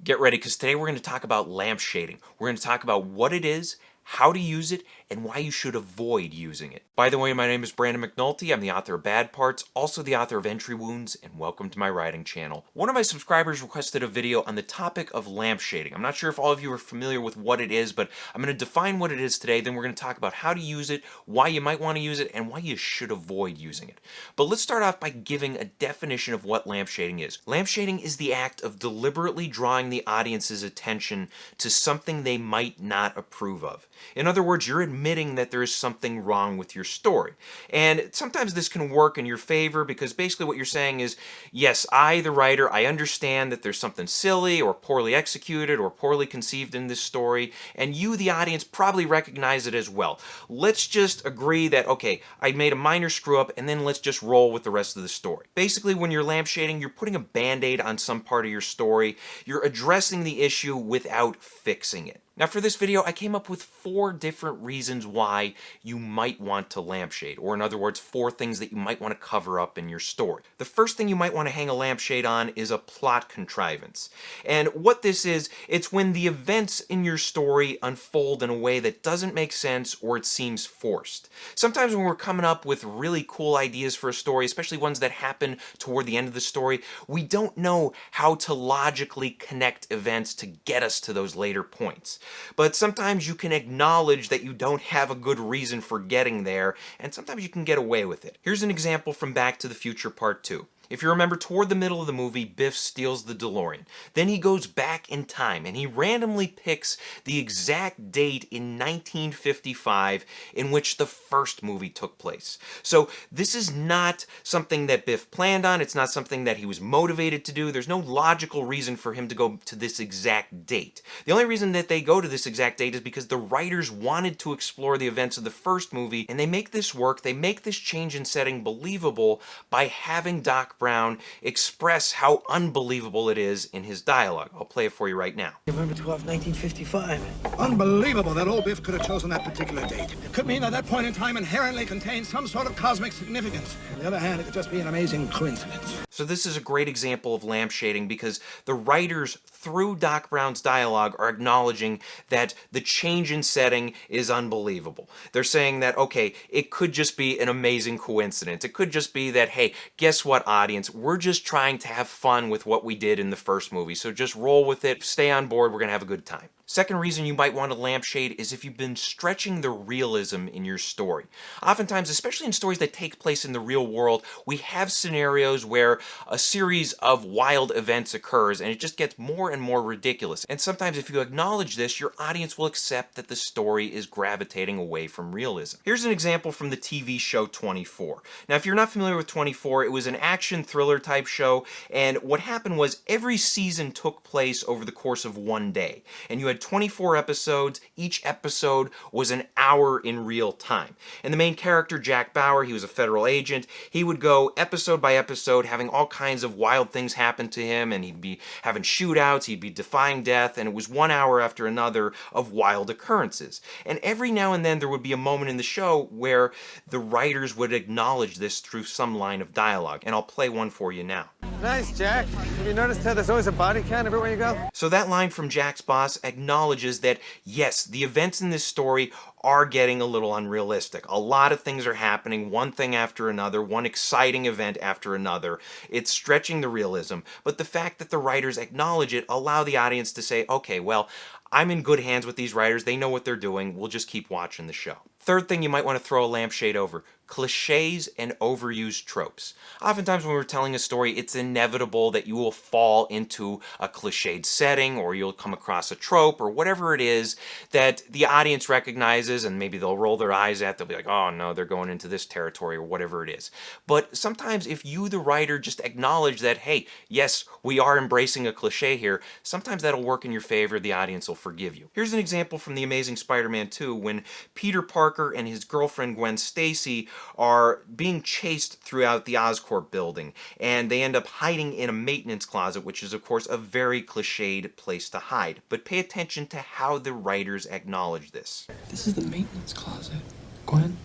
Get ready, because today we're going to talk about lampshading. We're going to talk about what it is, how to use it, and why you should avoid using it. By the way, my name is Brandon McNulty. I'm the author of Bad Parts, also the author of Entry Wounds, and welcome to my writing channel. One of my subscribers requested a video on the topic of lampshading. I'm not sure if all of you are familiar with what it is, but I'm going to define what it is today. Then we're going to talk about how to use it, why you might want to use it, and why you should avoid using it. But let's start off by giving a definition of what lampshading is. Lampshading is the act of deliberately drawing the audience's attention to something they might not approve of. In other words, you're admitting that there is something wrong with your story. And sometimes this can work in your favor because basically what you're saying is, yes, I, the writer, I understand that there's something silly or poorly executed or poorly conceived in this story, and you, the audience, probably recognize it as well. Let's just agree that, okay, I made a minor screw up, and then let's just roll with the rest of the story. Basically, when you're lampshading, you're putting a band-aid on some part of your story. You're addressing the issue without fixing it. Now for this video, I came up with 4 different reasons why you might want to lampshade, or in other words, 4 things that you might want to cover up in your story. The first thing you might want to hang a lampshade on is a plot contrivance. And what this is, it's when the events in your story unfold in a way that doesn't make sense or it seems forced. Sometimes when we're coming up with really cool ideas for a story, especially ones that happen toward the end of the story, we don't know how to logically connect events to get us to those later points. But sometimes you can acknowledge that you don't have a good reason for getting there, and sometimes you can get away with it. Here's an example from Back to the Future Part 2. If you remember, toward the middle of the movie, Biff steals the DeLorean. Then he goes back in time and he randomly picks the exact date in 1955 in which the first movie took place. So this is not something that Biff planned on. It's not something that he was motivated to do. There's no logical reason for him to go to this exact date. The only reason that they go to this exact date is because the writers wanted to explore the events of the first movie, and they make this work. They make this change in setting believable by having Doc Brown express how unbelievable it is in his dialogue. I'll play it for you right now. November 12, 1955. Unbelievable that old Biff could have chosen that particular date. It could mean that that point in time inherently contains some sort of cosmic significance. On the other hand, it could just be an amazing coincidence. So this is a great example of lampshading because the writers, through Doc Brown's dialogue, are acknowledging that the change in setting is unbelievable. They're saying that, okay, it could just be an amazing coincidence. It could just be that, hey, guess what, audience? We're just trying to have fun with what we did in the first movie. So just roll with it, stay on board, we're going to have a good time. Second reason you might want to lampshade is if you've been stretching the realism in your story. Oftentimes, especially in stories that take place in the real world, we have scenarios where a series of wild events occurs and it just gets more and more ridiculous. And sometimes if you acknowledge this, your audience will accept that the story is gravitating away from realism. Here's an example from the TV show 24. Now, if you're not familiar with 24, it was an action thriller type show, and what happened was every season took place over the course of one day. And you had 24 episodes. Each episode was an hour in real time. And the main character, Jack Bauer, he was a federal agent. He would go episode by episode having all kinds of wild things happen to him, and he'd be having shootouts, he'd be defying death, and it was one hour after another of wild occurrences. And every now and then there would be a moment in the show where the writers would acknowledge this through some line of dialogue. And I'll play one for you now. Nice, Jack. Have you noticed how there's always a body count everywhere you go? So that line from Jack's boss acknowledges that, yes, the events in this story are getting a little unrealistic. A lot of things are happening, one thing after another, one exciting event after another. It's stretching the realism, but the fact that the writers acknowledge it allow the audience to say, okay, well, I'm in good hands with these writers. They know what they're doing. We'll just keep watching the show. Third thing you might want to throw a lampshade over: cliches and overused tropes. Oftentimes when we're telling a story, it's inevitable that you will fall into a cliched setting, or you'll come across a trope or whatever it is that the audience recognizes, and maybe they'll roll their eyes at. They'll be like, oh no, they're going into this territory, or whatever it is. But sometimes if you, the writer, just acknowledge that, hey, yes, we are embracing a cliche here, sometimes that'll work in your favor. The audience will forgive you. Here's an example from The Amazing Spider-Man 2 when Peter Parker and his girlfriend Gwen Stacy are being chased throughout the Oscorp building, and they end up hiding in a maintenance closet, which is of course a very cliched place to hide. But pay attention to how the writers acknowledge this. This is the maintenance closet. Gwen,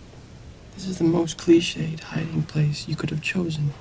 This is the most cliched hiding place you could have chosen.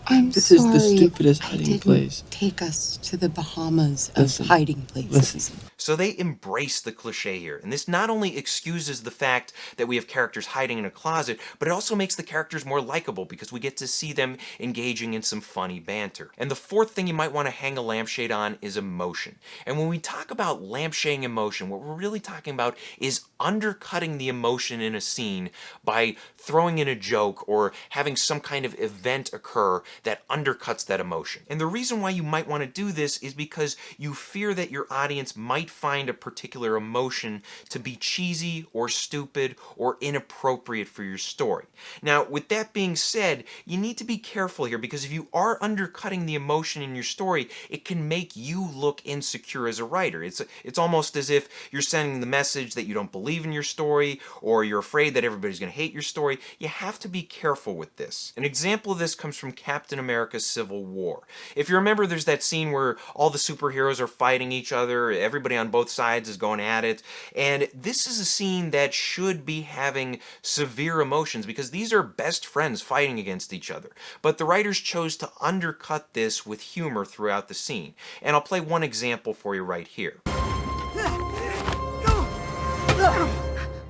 I'm this sorry. is the stupidest I hiding didn't place. take us to the Bahamas of Listen, hiding places. listen. So they embrace the cliche here, and this not only excuses the fact that we have characters hiding in a closet, but it also makes the characters more likable because we get to see them engaging in some funny banter. And the fourth thing you might want to hang a lampshade on is emotion. And when we talk about lampshading emotion, what we're really talking about is undercutting the emotion in a scene by throwing in a joke or having some kind of event occur that undercuts that emotion. And the reason why you might want to do this is because you fear that your audience might find a particular emotion to be cheesy or stupid or inappropriate for your story. Now, with that being said, you need to be careful here because if you are undercutting the emotion in your story, it can make you look insecure as a writer. It's almost as if you're sending the message that you don't believe in your story or you're afraid that everybody's going to hate your story. You have to be careful with this. An example of this comes from Captain America's Civil War. If you remember, there's that scene where all the superheroes are fighting each other, everybody on both sides is going at it, and this is a scene that should be having severe emotions because these are best friends fighting against each other. But the writers chose to undercut this with humor throughout the scene. And I'll play one example for you right here.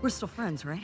We're still friends, right?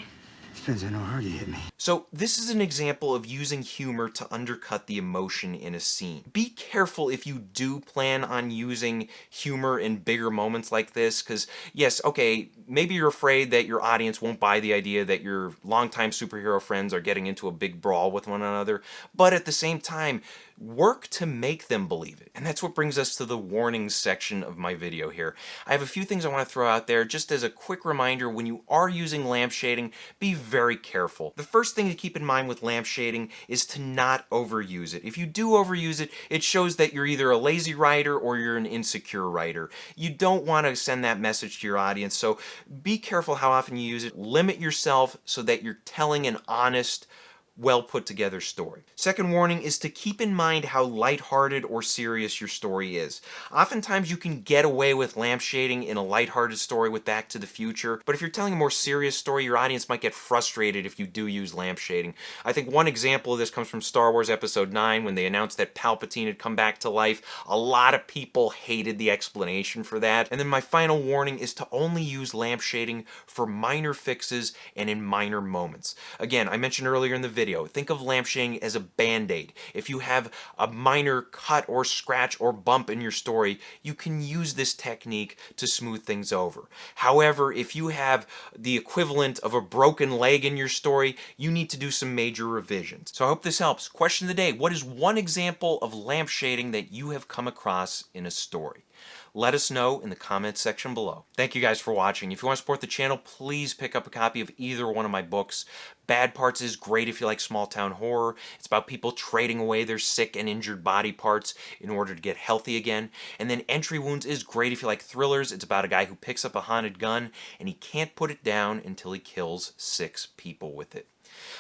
Depends on how hard you hit me. So this is an example of using humor to undercut the emotion in a scene. Be careful if you do plan on using humor in bigger moments like this, because yes, okay, maybe you're afraid that your audience won't buy the idea that your longtime superhero friends are getting into a big brawl with one another, but at the same time, work to make them believe it. And that's what brings us to the warnings section of my video here. I have a few things I want to throw out there just as a quick reminder. When you are using lampshading, be very careful. The first thing to keep in mind with lampshading is to not overuse it. If you do overuse it, it shows that you're either a lazy writer or you're an insecure writer. You don't want to send that message to your audience, so be careful how often you use it. Limit yourself so that you're telling an honest, well put together story. Second warning is to keep in mind how lighthearted or serious your story is. Oftentimes you can get away with lampshading in a lighthearted story with Back to the Future, but if you're telling a more serious story, your audience might get frustrated if you do use lampshading. I think one example of this comes from Star Wars Episode 9 when they announced that Palpatine had come back to life. A lot of people hated the explanation for that. And then my final warning is to only use lampshading for minor fixes and in minor moments. Again, I mentioned earlier in the video, think of lampshading as a band-aid. If you have a minor cut or scratch or bump in your story, you can use this technique to smooth things over. However, if you have the equivalent of a broken leg in your story, you need to do some major revisions. So I hope this helps. Question of the day: what is one example of lampshading that you have come across in a story? Let us know in the comments section below. Thank you guys for watching. If you want to support the channel, please pick up a copy of either one of my books. Bad Parts is great if you like small town horror. It's about people trading away their sick and injured body parts in order to get healthy again. And then Entry Wounds is great if you like thrillers. It's about a guy who picks up a haunted gun and he can't put it down until he kills 6 people with it.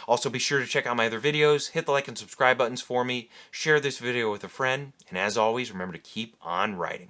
Also, be sure to check out my other videos, hit the like and subscribe buttons for me, share this video with a friend, and as always, remember to keep on writing.